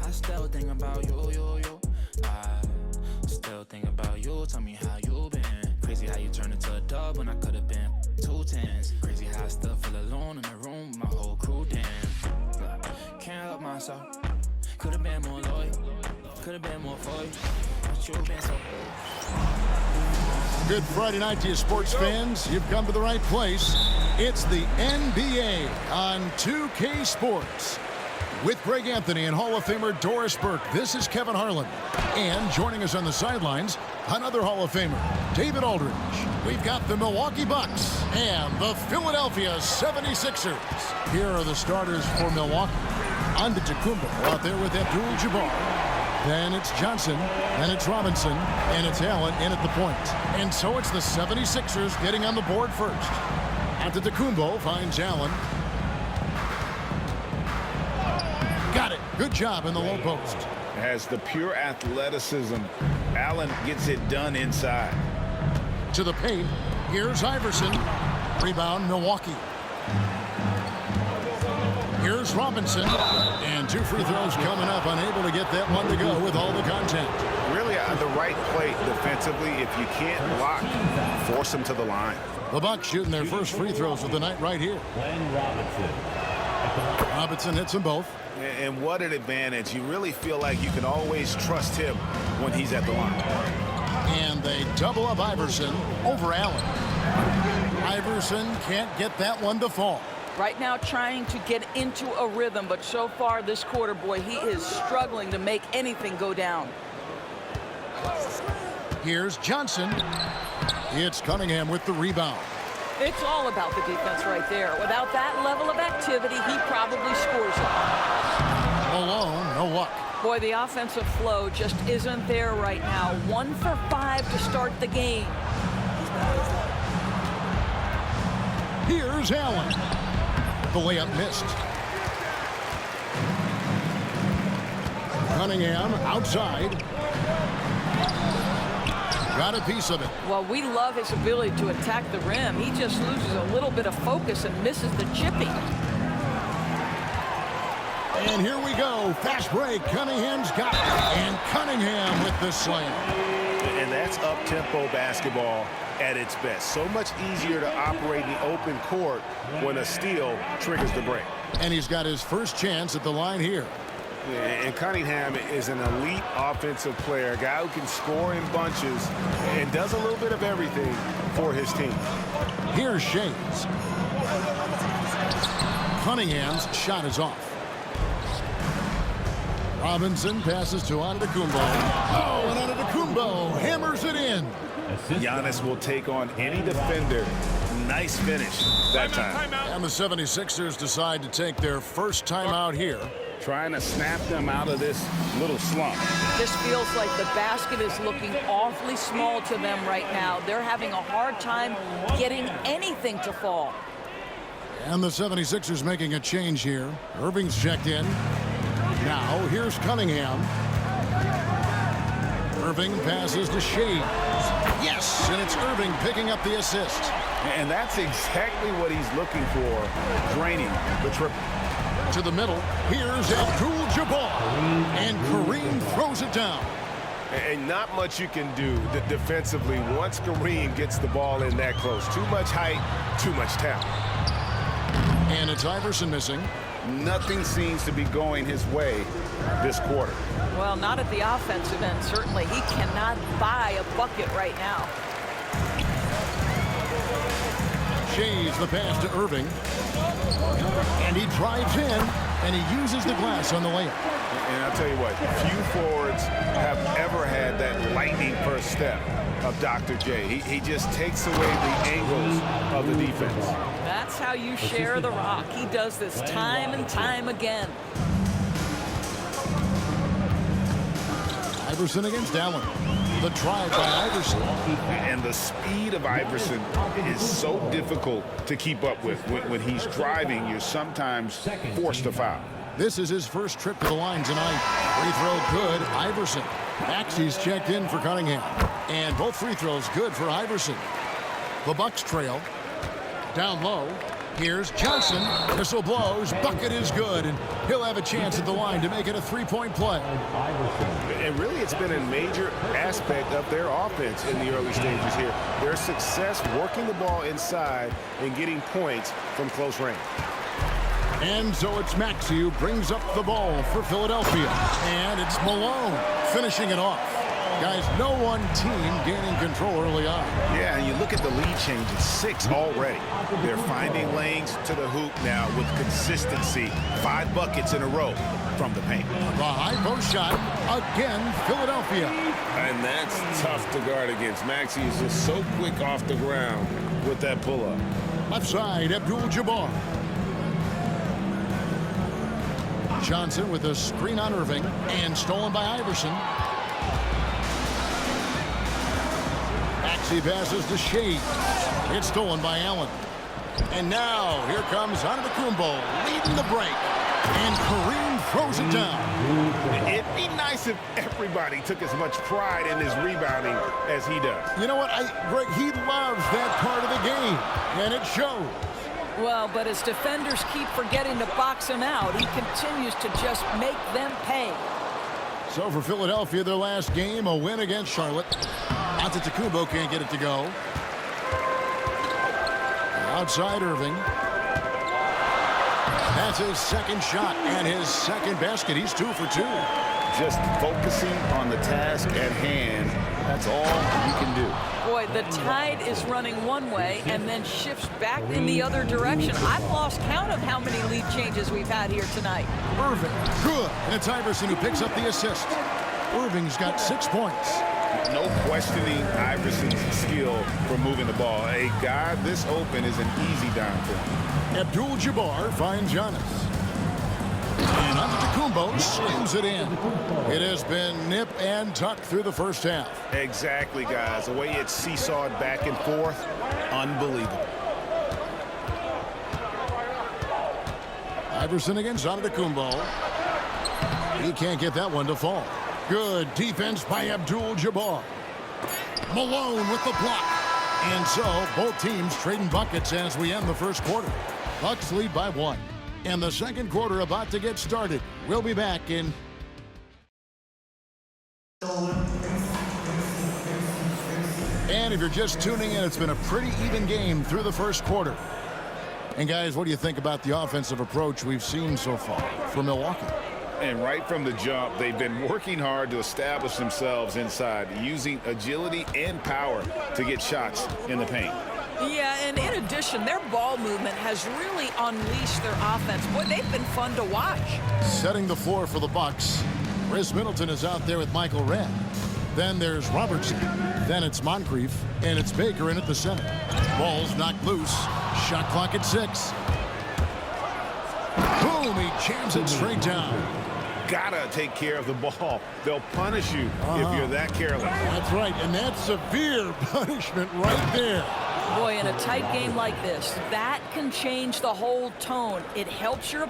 I still think about you. I still think about you. Tell me how you been. Crazy how you turned into a dub when I could have been 2 10s. Crazy how I still feel alone in the room with my whole crew. Damn, can't help myself. Could have been more loyal. Could have been more for you. But you've been so Good Friday night to you, sports fans. You've come to the right place. It's the NBA on 2K Sports. With Greg Anthony and Hall of Famer Doris Burke, this is Kevin Harlan. And joining us on the sidelines, another Hall of Famer, David Aldridge. We've got the Milwaukee Bucks and the Philadelphia 76ers. Here are the starters for Milwaukee. Antetokounmpo out there with Abdul, Jabbar. Then it's Johnson, then it's Robertson, and it's Allen in at the point. And so it's the 76ers getting on the board first. Antetokounmpo finds Allen. Got it. Good job in the low post. Has the pure athleticism. Allen gets it done inside. To the paint. Here's Iverson. Rebound, Milwaukee. Here's Robinson. And 2 free throws coming up. Unable to get that one to go with all the contact. Really the right play defensively. If you can't block, force them to the line. The Bucks shooting their first free throws of the night right here. Robinson hits them both. And what an advantage. You really feel like you can always trust him when he's at the line. And they double up Iverson over Allen. Iverson can't get that one to fall. Right now trying to get into a rhythm, but so far this quarter, boy, he is struggling to make anything go down. Here's Johnson. It's Cunningham with the rebound. It's all about the defense right there. Without that level of activity, he probably scores it. Malone, no luck. Boy, the offensive flow just isn't there right now. 1 for 5 to start the game. Here's Allen. The layup missed. Cunningham outside. Got a piece of it. Well, we love his ability to attack the rim. He just loses a little bit of focus and misses the chipping. And here we go. Fast break. Cunningham's got it. And Cunningham with the slam. And that's up-tempo basketball at its best. So much easier to operate in the open court when a steal triggers the break. And he's got his first chance at the line here. And Cunningham is an elite offensive player, a guy who can score in bunches and does a little bit of everything for his team. Here's Shays. Cunningham's shot is off. Robinson passes to Antetokounmpo. Oh, and Antetokounmpo hammers it in. Giannis will take on any defender. Nice finish that time. And the 76ers decide to take their first timeout here. Trying to snap them out of this little slump. This feels like the basket is looking awfully small to them right now. They're having a hard time getting anything to fall. And the 76ers making a change here. Irving's checked in. Now here's Cunningham. Irving passes to Shays. Yes, and it's Irving picking up the assist. And that's exactly what he's looking for, draining the triple. To the middle, here's Abdul Jabbar. And Kareem throws it down. And not much you can do defensively once Kareem gets the ball in that close. Too much height, too much talent. And it's Iverson missing. Nothing seems to be going his way this quarter. Well, not at the offensive end, certainly. He cannot buy a bucket right now. Shays the pass to Irving. And he drives in, and he uses the glass on the layup. And I'll tell you what, few forwards have ever had that lightning first step. of Dr. J. He just takes away the angles of the defense. That's how you share the rock. He does this time and time again. Iverson against Allen. The drive by Iverson. And the speed of Iverson is so difficult to keep up with. When he's driving, you're sometimes forced to foul. This is his first trip to the line tonight. Free throw good, Iverson. McXey's checked in for Cunningham. And both free throws good for Iverson. The Bucks trail. Down low. Here's Johnson. Whistle blows. Bucket is good. And he'll have a chance at the line to make it a three-point play. And really, it's been a major aspect of their offense in the early stages here. Their success working the ball inside and getting points from close range. And so it's McXey who brings up the ball for Philadelphia. And it's Malone finishing it off. Guys, no one team gaining control early on. Yeah, and you look at the lead changes, 6 already. They're finding lanes to the hoop now with consistency. 5 buckets in a row from the paint. The high post shot, again, Philadelphia. And that's tough to guard against. McXey is just so quick off the ground with that pull-up. Left side, Abdul Jabbar. Johnson with a screen on Irving and stolen by Iverson. Maxey passes to Shea. It's stolen by Allen. And now here comes Antetokounmpo leading the break. And Kareem throws it down. It'd be nice if everybody took as much pride in his rebounding as he does. You know what? Greg, he loves that part of the game, and it shows. Well, but as defenders keep forgetting to box him out, he continues to just make them pay. So for Philadelphia, their last game, a win against Charlotte. Antetokounmpo can't get it to go. Outside Irving. That's his second shot and his second basket. He's 2 for 2. Just focusing on the task at hand. That's all he can do. Boy, the tide is running one way and then shifts back in the other direction. I've lost count of how many lead changes we've had here tonight. Irving, good. And it's Iverson who picks up the assist. Irving's got 6 points. No questioning Iverson's skill for moving the ball. A guy this open is an easy down for him. Abdul Jabbar finds Giannis. And Antetokounmpo slams it in. It has been nip and tuck through the first half. Exactly, guys. The way it's seesawed back and forth, unbelievable. Iverson against Antetokounmpo. He can't get that one to fall. Good defense by Abdul Jabbar. Malone with the block. And so both teams trading buckets as we end the first quarter. Bucks lead by 1. And the second quarter about to get started. We'll be back in. And if you're just tuning in, it's been a pretty even game through the first quarter. And guys, what do you think about the offensive approach we've seen so far for Milwaukee? And right from the jump, they've been working hard to establish themselves inside, using agility and power to get shots in the paint. Yeah, and in addition, their ball movement has really unleashed their offense. Boy, they've been fun to watch. Setting the floor for the Bucks. Middleton is out there with Michael Redd. Then there's Robertson. Then it's Monkliff, and it's Baker in at the center. Ball's knocked loose. Shot clock at 6. Boom, he jams it straight down. Gotta take care of the ball. They'll punish you if you're that careless. That's right, and that's severe punishment right there. Boy, in a tight game like this, that can change the whole tone. It helps your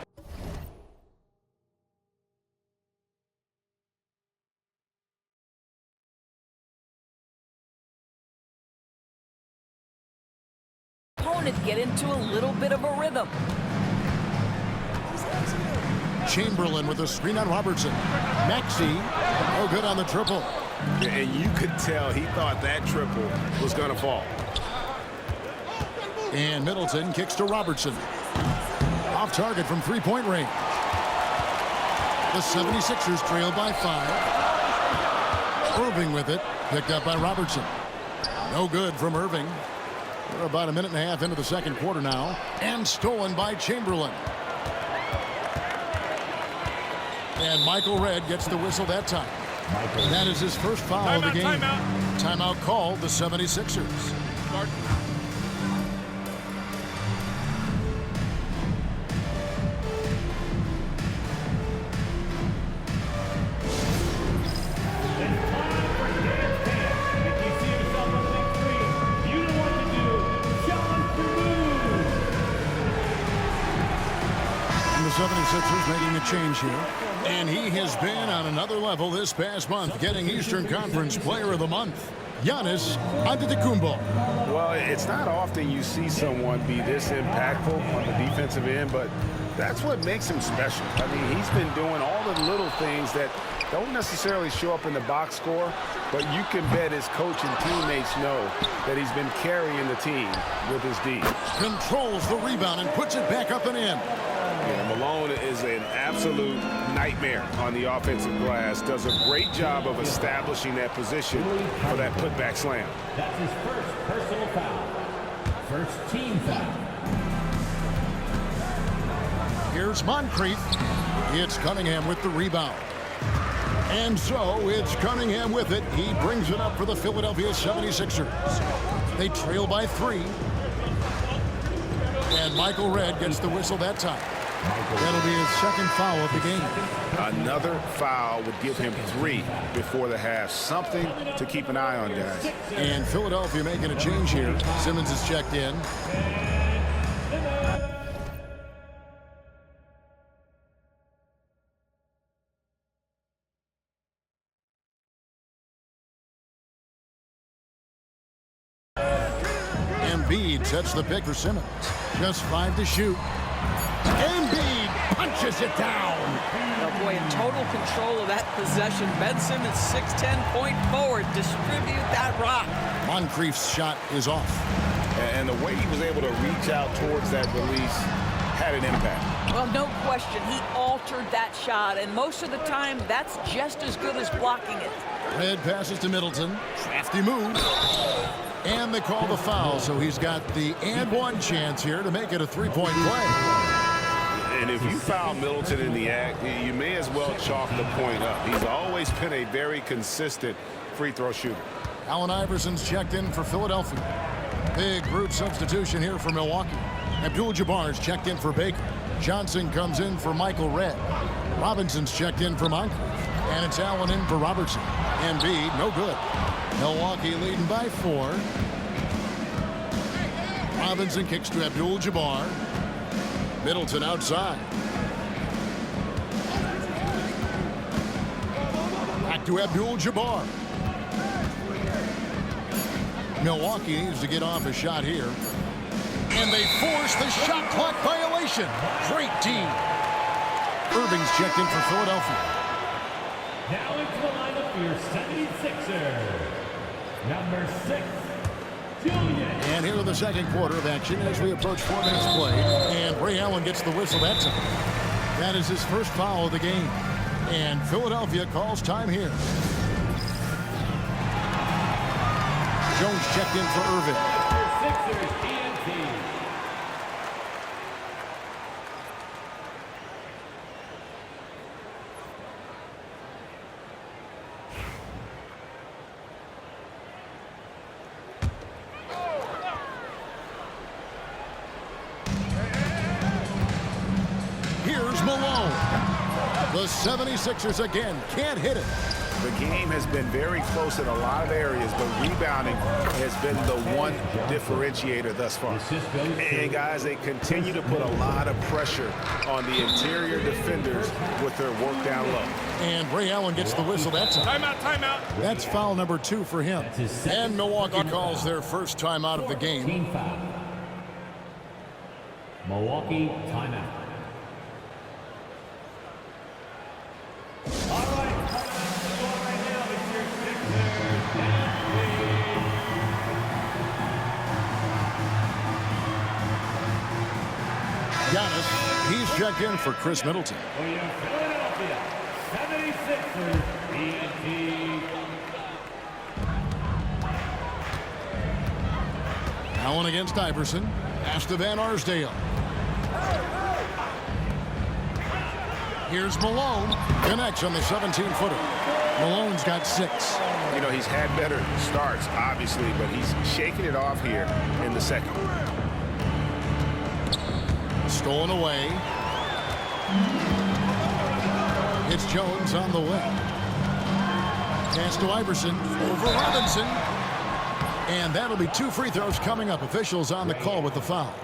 opponent get into a little bit of a rhythm. Chamberlain with a screen on Robertson. McXey, oh good on the triple. And you could tell he thought that triple was going to fall. And Middleton kicks to Robertson. Off target from three-point range. The 76ers trail by 5. Irving with it, picked up by Robertson. No good from Irving. We're about a minute and a half into the second quarter now. And stolen by Chamberlain. And Michael Redd gets the whistle that time. That is his first foul of the game. Timeout called, the 76ers. And the 76ers making a change here. And he has been on another level this past month, getting Eastern Conference Player of the Month. Giannis Antetokounmpo. Well, it's not often you see someone be this impactful on the defensive end, but that's what makes him special. I mean, he's been doing all the little things that don't necessarily show up in the box score, but you can bet his coach and teammates know that he's been carrying the team with his D. Controls the rebound and puts it back up and in. Yeah, Malone is an absolute nightmare on the offensive glass. Does a great job of establishing that position for that putback slam. That's his first personal foul. First team foul. Here's Monkliff. It's Cunningham with the rebound. And so it's Cunningham with it. He brings it up for the Philadelphia 76ers. They trail by 3. And Michael Redd gets the whistle that time. That'll be his second foul of the game. Another foul would give him 3 before the half. Something to keep an eye on, guys. And Philadelphia making a change here. Simmons is checked in. Embiid sets the pick for Simmons. Just 5 to shoot. Embiid punches it down. Oh boy, in total control of that possession. Ben Simmons, 6'10", point forward. Distribute that rock. Monkliff's shot is off. And the way he was able to reach out towards that release had an impact. Well, no question. He altered that shot, and most of the time, that's just as good as blocking it. Red passes to Middleton. Crafty move. And they call the foul, so he's got the and one chance here to make it a 3-point play. And if you foul Middleton in the act, you may as well chalk the point up. He's always been a very consistent free throw shooter. Allen Iverson's checked in for Philadelphia. Big brute substitution here for Milwaukee. Abdul Jabbar's checked in for Baker. Johnson comes in for Michael Redd. Robinson's checked in for Monkliff. And it's Allen in for Robertson. Embiid, no good. Milwaukee leading by 4. Robinson kicks to Abdul Jabbar. Middleton outside. Back to Abdul Jabbar. Milwaukee needs to get off a shot here. And they force the shot clock violation. Great team. Irving's checked in for Philadelphia. Now into the lineup for your 76ers. Number 6, Julius. And here in the second quarter of action as we approach 4 minutes played. And Ray Allen gets the whistle that time. That is his first foul of the game. And Philadelphia calls time here. Jones checked in for Irving. Sixers, ENT. Here's Malone. The 76ers again can't hit it. The game has been very close in a lot of areas, but rebounding has been the one differentiator thus far. And guys, they continue to put a lot of pressure on the interior defenders with their work down low. And Ray Allen gets the whistle that time. Timeout. That's foul number 2 for him. And Milwaukee calls their first timeout of the game. Team foul. Milwaukee timeout. All right. Giannis, he's checked in for Chris Middleton. For your Philadelphia 76ers, ENT. Allen against Iverson. Pass to Van Arsdale. Here's Malone. Connects on the 17-footer. Malone's got 6. You know, he's had better starts, obviously, but he's shaking it off here in the second. Stolen away. It's Jones on the way. Pass to Iverson over Robertson. And that'll be 2 free throws coming up. Officials on the call with the foul.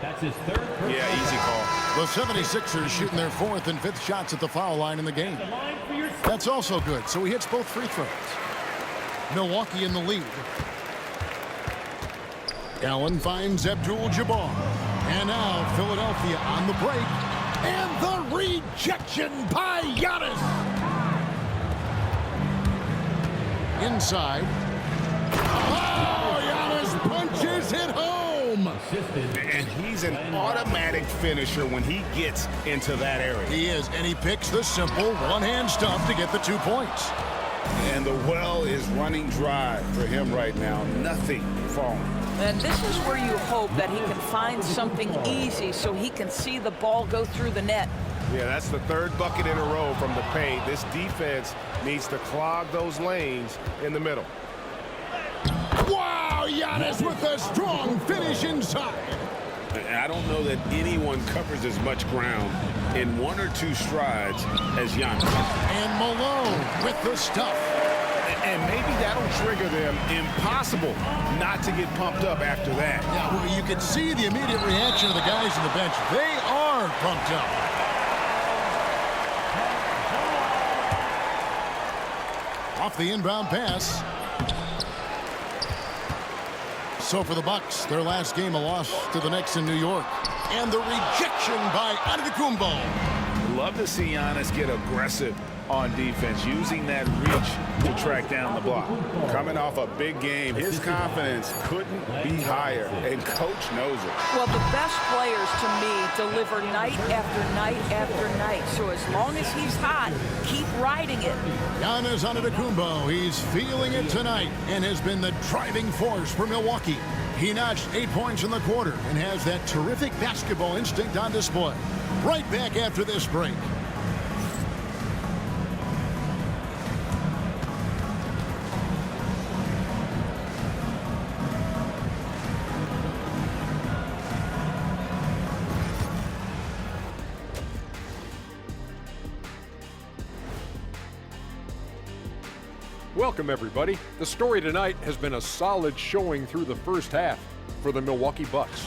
That's his third. Yeah, easy call. The 76ers shooting their 4th and 5th shots at the foul line in the game. That's also good, so he hits both free throws. Milwaukee in the lead. Allen finds Abdul Jabbar. And now Philadelphia on the break. And the rejection by Giannis. Inside. Oh, Giannis punches it home. And he's an automatic finisher when he gets into that area. He is, and he picks the simple one-hand stuff to get the 2 points. And the well is running dry for him right now. Nothing falling. And this is where you hope that he can find something easy so he can see the ball go through the net. Yeah, that's the 3rd bucket in a row from the paint. This defense needs to clog those lanes in the middle. Wow, Giannis with a strong finish inside. I don't know that anyone covers as much ground in 1 or 2 strides as Giannis. And Malone with the stuff. And maybe that'll trigger them. Impossible not to get pumped up after that. Yeah, well, you can see the immediate reaction of the guys on the bench. They are pumped up. Off the inbound pass. So for the Bucks, their last game a loss to the Knicks in New York. And the rejection by Antetokounmpo. Love to see Giannis get aggressive on defense, using that reach to track down the block. Coming off a big game, his confidence couldn't be higher, and coach knows it. Well, the best players, to me, deliver night after night after night. So as long as he's hot, keep riding it. Giannis Antetokounmpo, he's feeling it tonight and has been the driving force for Milwaukee. He notched 8 points in the quarter and has that terrific basketball instinct on display. Right back after this break. Welcome, everybody. The story tonight has been a solid showing through the first half for the Milwaukee Bucks.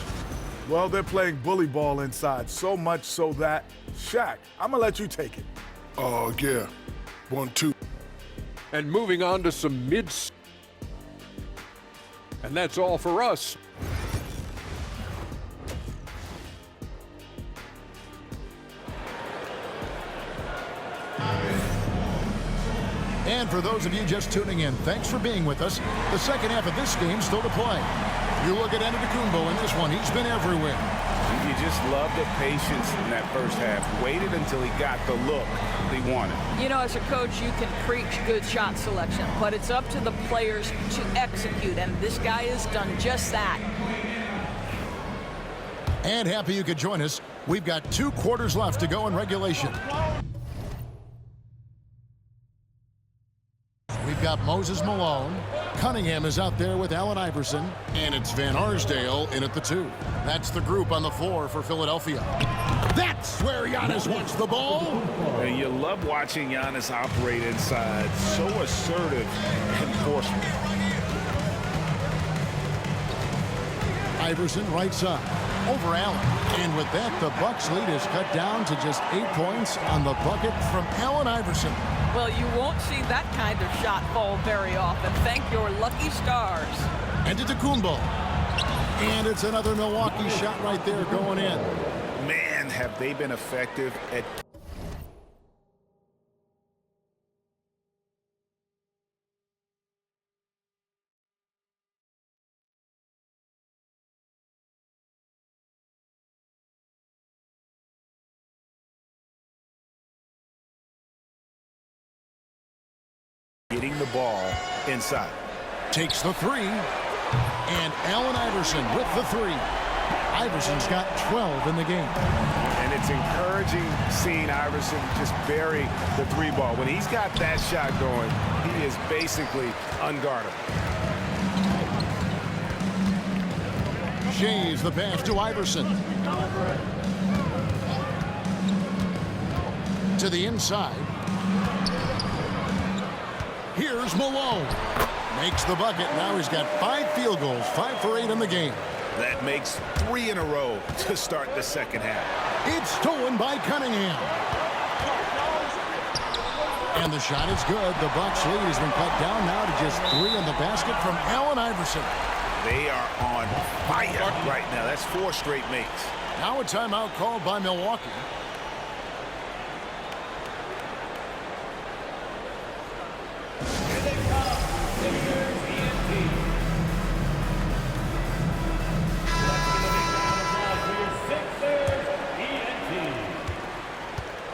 Well, they're playing bully ball inside, so much so that, Shaq, I'm going to let you take it. Oh, yeah. 1-2. And moving on to some And that's all for us. And for those of you just tuning in, thanks for being with us. The second half of this game still to play. You look at Antetokounmpo in this one. He's been everywhere. You just love the patience in that first half. Waited until he got the look he wanted. You know, as a coach, you can preach good shot selection, but it's up to the players to execute, and this guy has done just that. And happy you could join us. We've got 2 quarters left to go in regulation. We've got Moses Malone. Cunningham is out there with Allen Iverson. And it's Van Arsdale in at the 2. That's the group on the floor for Philadelphia. That's where Giannis wants the ball. And you love watching Giannis operate inside. So assertive and forceful. Iverson right side over Allen. And with that, the Bucks lead is cut down to just 8 points on the bucket from Allen Iverson. Well, you won't see that kind of shot fall very often. Thank your lucky stars. Antetokounmpo. And it's another Milwaukee shot right there going in. Man, have they been effective at getting the ball inside. Takes the 3. And Allen Iverson with the 3. Iverson's got 12 in the game. And it's encouraging seeing Iverson just bury the three ball. When he's got that shot going, he is basically unguardable. Shays the pass to Iverson. To the inside. Here's Malone. Makes the bucket. Now he's got 5 field goals, 5 for 8 in the game. That makes 3 in a row to start the second half. It's stolen by Cunningham. And the shot is good. The Bucks lead has been cut down now to just 3 in the basket from Allen Iverson. They are on fire right now. That's 4 straight makes. Now a timeout called by Milwaukee.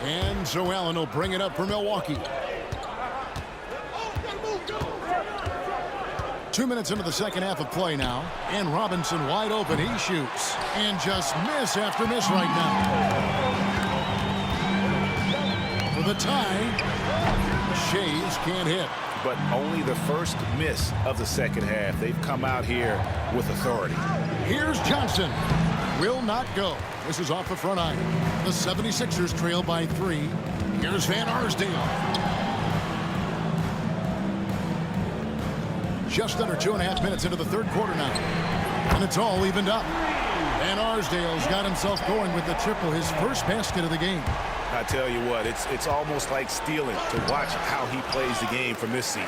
And so Allen will bring it up for Milwaukee. 2 minutes into the second half of play now. And Robinson wide open. He shoots. And just miss after miss right now. For the tie, Shays can't hit. But only the first miss of the second half. They've come out here with authority. Here's Johnson. Will not go. This is off the front iron. The 76ers trail by 3. Here's Van Arsdale. Just under 2.5 minutes into the third quarter now. And it's all evened up. Van Arsdale's got himself going with the triple, his first basket of the game. I tell you what, it's almost like stealing to watch how he plays the game from this seat.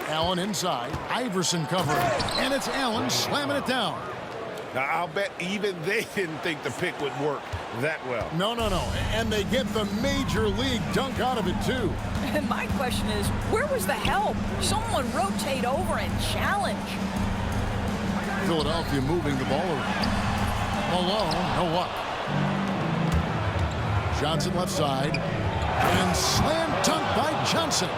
Allen inside. Iverson covering. And it's Allen slamming it down. Now, I'll bet even they didn't think the pick would work that well. No. And they get the major league dunk out of it, too. And my question is, where was the help? Someone rotate over and challenge. Philadelphia moving the ball around. Malone, no up. Johnson left side. And slam dunk by Johnson.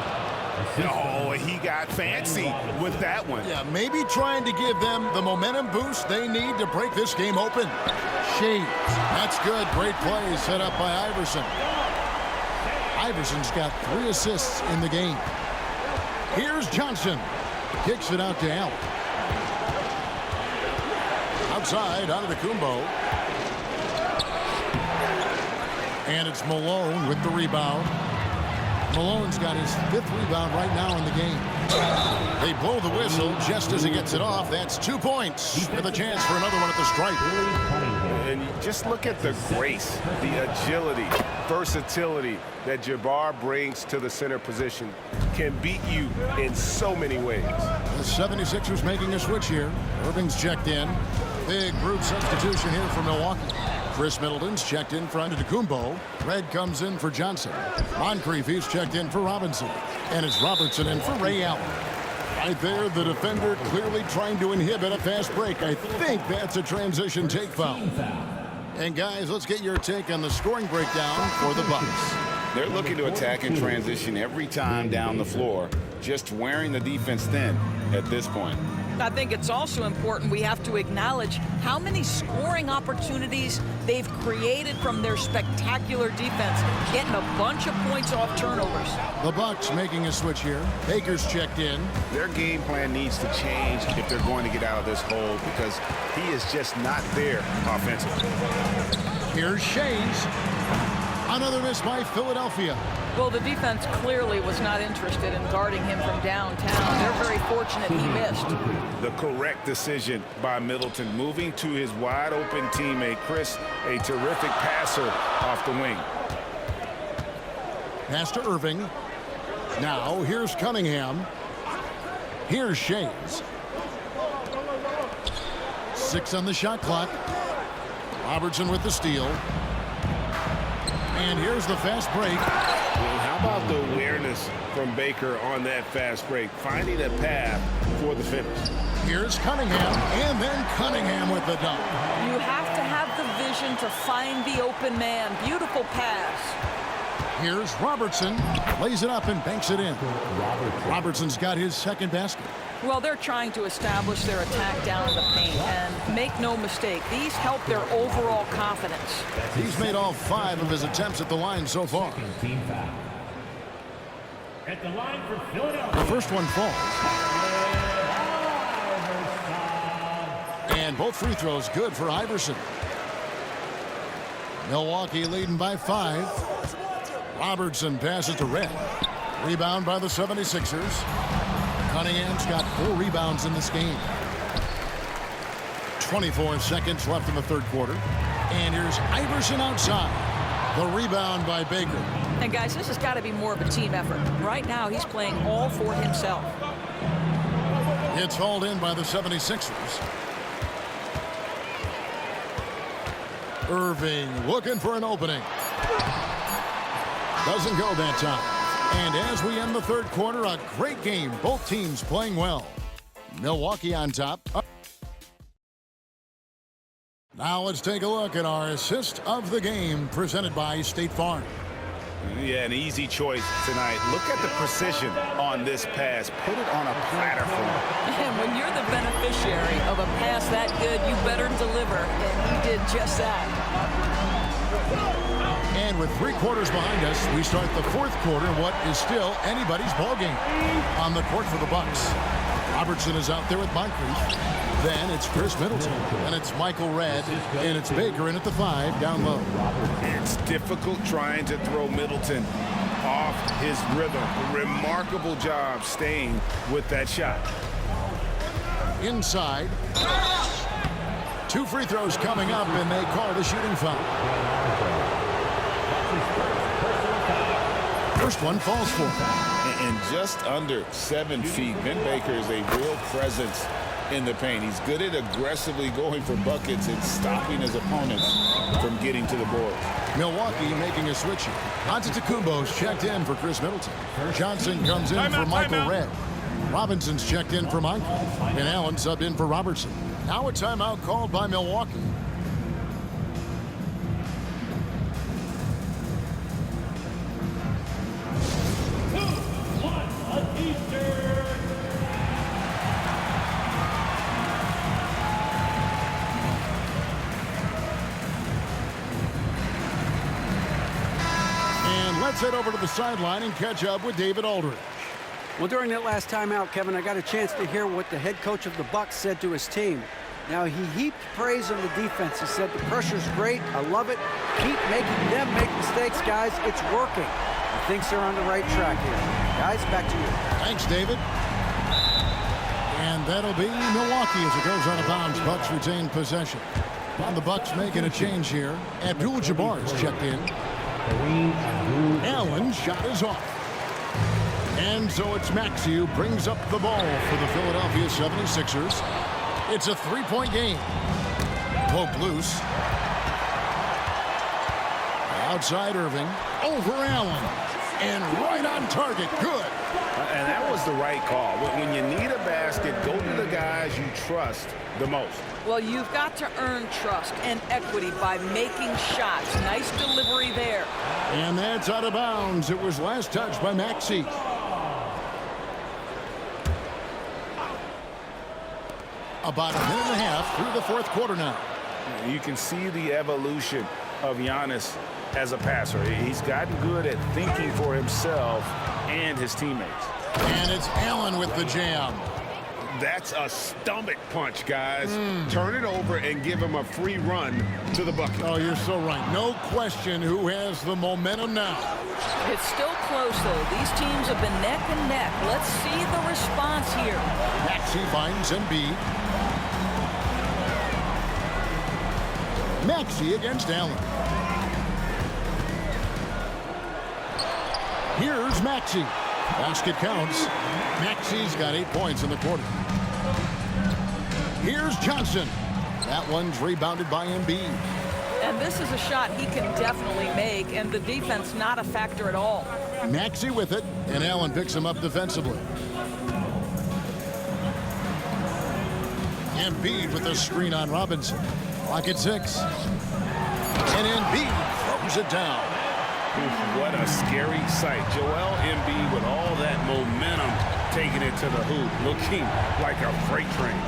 Oh, he got fancy with that one. Yeah, maybe trying to give them the momentum boost they need to break this game open. Shays. That's good. Great play set up by Iverson. Iverson's got 3 assists in the game. Here's Johnson. Kicks it out to Allen. Outside, Antetokounmpo. And it's Malone with the rebound. Malone's got his 5th rebound right now in the game. They blow the whistle just as he gets it off. That's 2 points with a chance for another one at the stripe. And just look at the grace, the agility, versatility that Jabbar brings to the center position. Can beat you in so many ways. The 76ers making a switch here. Irving's checked in. Big group substitution here for Milwaukee. Chris Middleton's checked in for Antetokounmpo. Red comes in for Johnson. Monkliff, he's checked in for Robinson. And it's Robertson in for Ray Allen. Right there, the defender clearly trying to inhibit a fast break. I think that's a transition take foul. And guys, let's get your take on the scoring breakdown for the Bucks. They're looking to attack in transition every time down the floor, just wearing the defense thin at this point. I think it's also important we have to acknowledge how many scoring opportunities they've created from their spectacular defense, getting a bunch of points off turnovers. The Bucks making a switch here. Baker's checked in. Their game plan needs to change if they're going to get out of this hole because he is just not there offensively. Here's Shays. Another miss by Philadelphia. Well, the defense clearly was not interested in guarding him from downtown. They're very fortunate he missed. The correct decision by Middleton, moving to his wide-open teammate, Chris, a terrific passer off the wing. Pass to Irving. Now, here's Cunningham. Here's Shays. 6 on the shot clock. Robertson with the steal. And here's the fast break. Well, how about the awareness from Baker on that fast break, finding a path for the finish. Here's Cunningham, and then Cunningham with the dunk. You have to have the vision to find the open man. Beautiful pass. Here's Robertson. Lays it up and banks it in. Robertson's got his second basket. Well, they're trying to establish their attack down in the paint, and make no mistake, these help their overall confidence. He's made all 5 of his attempts at the line so far. Team foul. At the line for Philadelphia. The first one falls. And both free throws good for Iverson. Milwaukee leading by 5. Robertson passes to Red. Rebound by the 76ers. Cunningham's got 4 rebounds in this game. 24 seconds left in the third quarter. And here's Iverson outside. The rebound by Baker. And guys, this has got to be more of a team effort. Right now, he's playing all for himself. It's hauled in by the 76ers. Irving looking for an opening. Doesn't go that time. And as we end the third quarter, a great game. Both teams playing well. Milwaukee on top. Now let's take a look at our assist of the game presented by State Farm. Yeah, an easy choice tonight. Look at the precision on this pass. Put it on a platter for him. And when you're the beneficiary of a pass that good, you better deliver. And he did just that. And with 3 quarters behind us, we start the fourth quarter, what is still anybody's ballgame. On the court for the Bucks, Robertson is out there with Monkliff. Then it's Chris Middleton, and it's Michael Red, and it's Baker in at the 5 down low. It's difficult trying to throw Middleton off his rhythm. Remarkable job staying with that shot. Inside. 2 free throws coming up, and they call the shooting foul. First one falls for him. And just under 7 feet, Ben Baker is a real presence in the paint. He's good at aggressively going for buckets and stopping his opponents from getting to the board. Milwaukee making a switch here. Antetokounmpo's checked in for Chris Middleton. Johnson comes in for Michael Red. Robinson's checked in for Monkliff. And Allen subbed in for Robertson. Now a timeout called by Milwaukee. Let's head over to the sideline and catch up with David Aldridge. Well, during that last timeout, Kevin, I got a chance to hear what the head coach of the Bucks said to his team. Now, he heaped praise on the defense. He said, the pressure's great. I love it. Keep making them make mistakes, guys. It's working. He thinks they're on the right track here. Guys, back to you. Thanks, David. And that'll be Milwaukee as it goes out of bounds. Bucks retain possession. And the Bucks making a change here. Abdul Jabbar is checked in. Allen's shot is off. And so it's McXey who brings up the ball for the Philadelphia 76ers. It's a 3-point game. Poke loose. Outside Irving. Over Allen. And right on target. Good. And that was the right call. When you need a basket, go to the guys you trust the most. Well, you've got to earn trust and equity by making shots. Nice delivery there. And that's out of bounds. It was last touched by McXey. About a minute and a half through the fourth quarter now. You can see the evolution of Giannis as a passer. He's gotten good at thinking for himself and his teammates. And it's Allen with the jam. That's a stomach punch, guys. Turn it over and give him a free run to the bucket. Oh, you're so right. No question who has the momentum now. It's still close, though. These teams have been neck and neck. Let's see the response here. McXey finds Embiid. McXey against Allen. Here's McXey. Basket counts. McXey's got 8 points in the quarter. Here's Johnson. That one's rebounded by Embiid. And this is a shot he can definitely make, and the defense not a factor at all. McXey with it, and Allen picks him up defensively. Embiid with a screen on Robinson. Clock at 6. And Embiid throws it down. What a scary sight. Joel Embiid with all that momentum taking it to the hoop, looking like a freight train.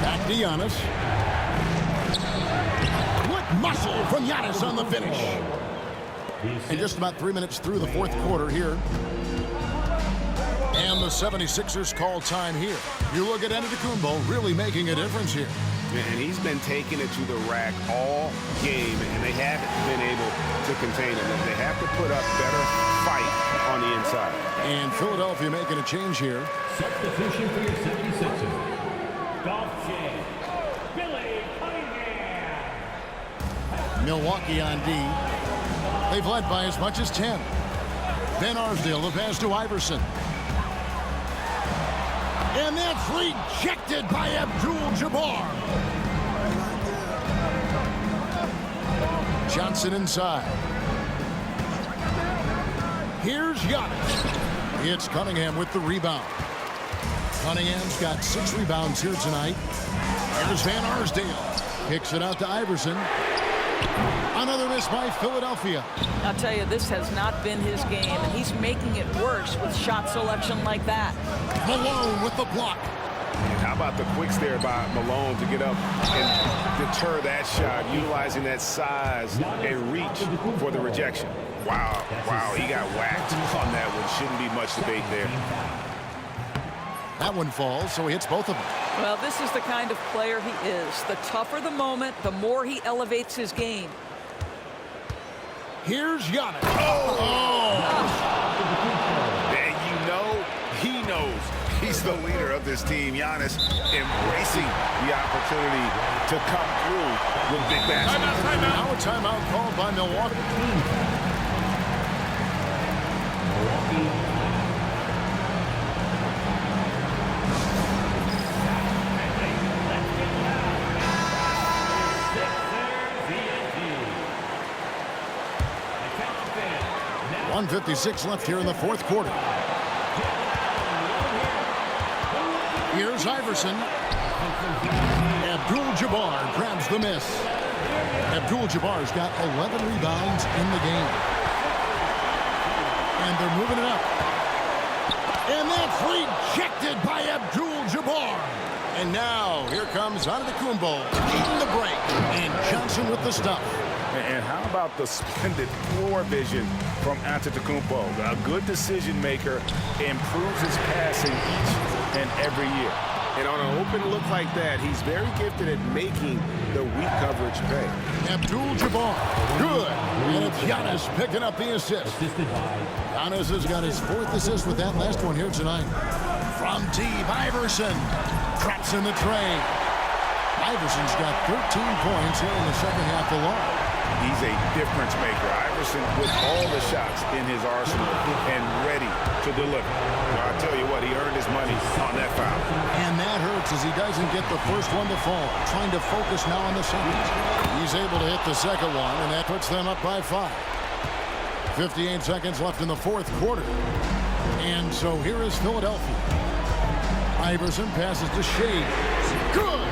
Back to Giannis. What muscle from Giannis on the finish. And just about 3 minutes through the fourth quarter here. And the 76ers call time here. You look at Antetokounmpo really making a difference here. And he's been taking it to the rack all game, and they haven't been able to contain him. They have to put up better fight on the inside. And Philadelphia making a change here. Substitution for your 76ers. Dolph, Billy Cunningham. Milwaukee on D. They've led by as much as 10. Ben Arsdale, the pass to Iverson. And that's rejected by Abdul-Jabbar. Johnson inside. Here's Giannis. It's Cunningham with the rebound. Cunningham's got 6 rebounds here tonight. Here's Van Arsdale. Kicks it out to Iverson. Another miss by Philadelphia. I'll tell you, this has not been his game, and he's making it worse with shot selection like that. Malone with the block. How about the quicks there by Malone to get up and deter that shot, utilizing that size and reach for the rejection. Wow, he got whacked on that one. Shouldn't be much debate there. That one falls, so he hits both of them. Well, this is the kind of player he is. The tougher the moment, the more he elevates his game. Here's Giannis. And you know, he knows he's the leader of this team. Giannis embracing the opportunity to come through with big baskets. Now a timeout called by Milwaukee. Milwaukee. 1:56 left here in the fourth quarter. Here's Iverson. Abdul-Jabbar grabs the miss. Abdul-Jabbar's got 11 rebounds in the game. And they're moving it up. And that's rejected by Abdul-Jabbar. And now here comes Antetokounmpo eating the break. And Johnson with the stuff. And how about the splendid floor vision from Antetokounmpo? A good decision maker, improves his passing each and every year. And on an open look like that, he's very gifted at making the weak coverage pay. Abdul-Jabbar, good. And it's Giannis picking up the assist. Giannis has got his 4th assist with that last one here tonight. From deep, Iverson traps in the tray. Iverson's got 13 points here in the second half alone. He's a difference maker. Iverson with all the shots in his arsenal and ready to deliver. Well, I'll tell you what, he earned his money on that foul. And that hurts as he doesn't get the first one to fall. Trying to focus now on the second. He's able to hit the second one, and that puts them up by 5. 58 seconds left in the fourth quarter. And so here is Philadelphia. Iverson passes to Shea. Good!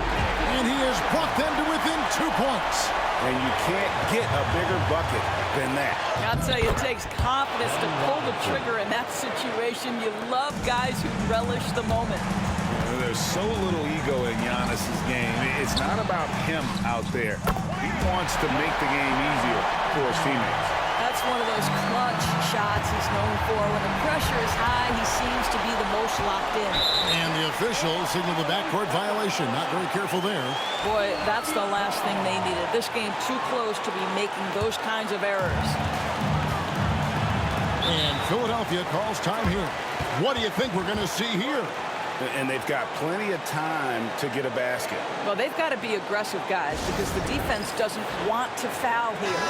And he has brought them to within 2 points. And you can't get a bigger bucket than that. I'll tell you, it takes confidence to pull the trigger in that situation. You love guys who relish the moment. There's so little ego in Giannis's game. It's not about him out there. He wants to make the game easier for his teammates. That's one of those clutch shots he's known for. When the pressure is high, he seems to be the most locked in. And the official signaled the backcourt violation. Not very careful there. Boy, that's the last thing they needed. This game too close to be making those kinds of errors. And Philadelphia calls time here. What do you think we're going to see here? And they've got plenty of time to get a basket. Well, they've got to be aggressive, guys, because the defense doesn't want to foul here.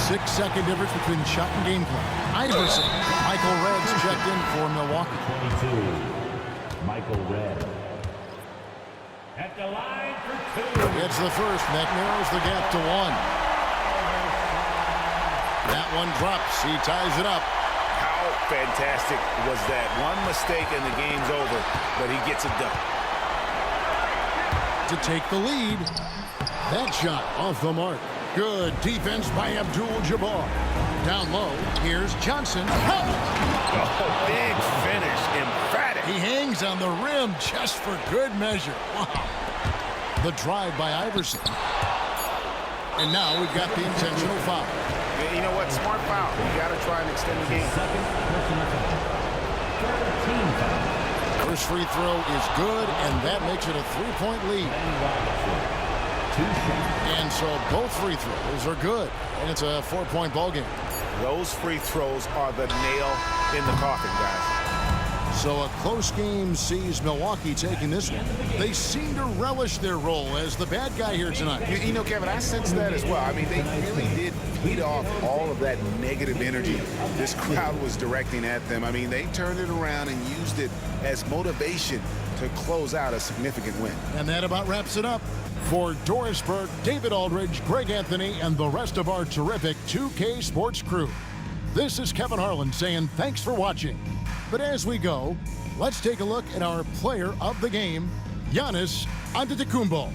6-second difference between shot and game clock. Iverson. Michael Redd's checked in for Milwaukee. 22. Michael Redd. At the line for 2. It's the first. That narrows the gap to 1. That one drops. He ties it up. How fantastic was that? One mistake and the game's over, but he gets it done. to take the lead. That shot off the mark. Good defense by Abdul Jabbar. Down low, here's Johnson. Oh, big finish, emphatic. He hangs on the rim just for good measure. Wow. The drive by Iverson. And now we've got the intentional foul. Yeah, you know what? Smart foul. You got to try and extend the game. Second personal foul. 13 foul. First free throw is good, and that makes it a 3-point lead. And so both free throws are good, and it's a 4-point ball game. Those free throws are the nail in the coffin, guys. So a close game sees Milwaukee taking this one. They seem to relish their role as the bad guy here tonight. You know, Kevin, I sense that as well. I mean, they really did feed off all of that negative energy this crowd was directing at them. I mean, they turned it around and used it as motivation to close out a significant win. And that about wraps it up. For Doris Burke, David Aldridge, Greg Anthony, and the rest of our terrific 2K Sports crew, this is Kevin Harlan saying thanks for watching. But as we go, let's take a look at our player of the game, Giannis Antetokounmpo.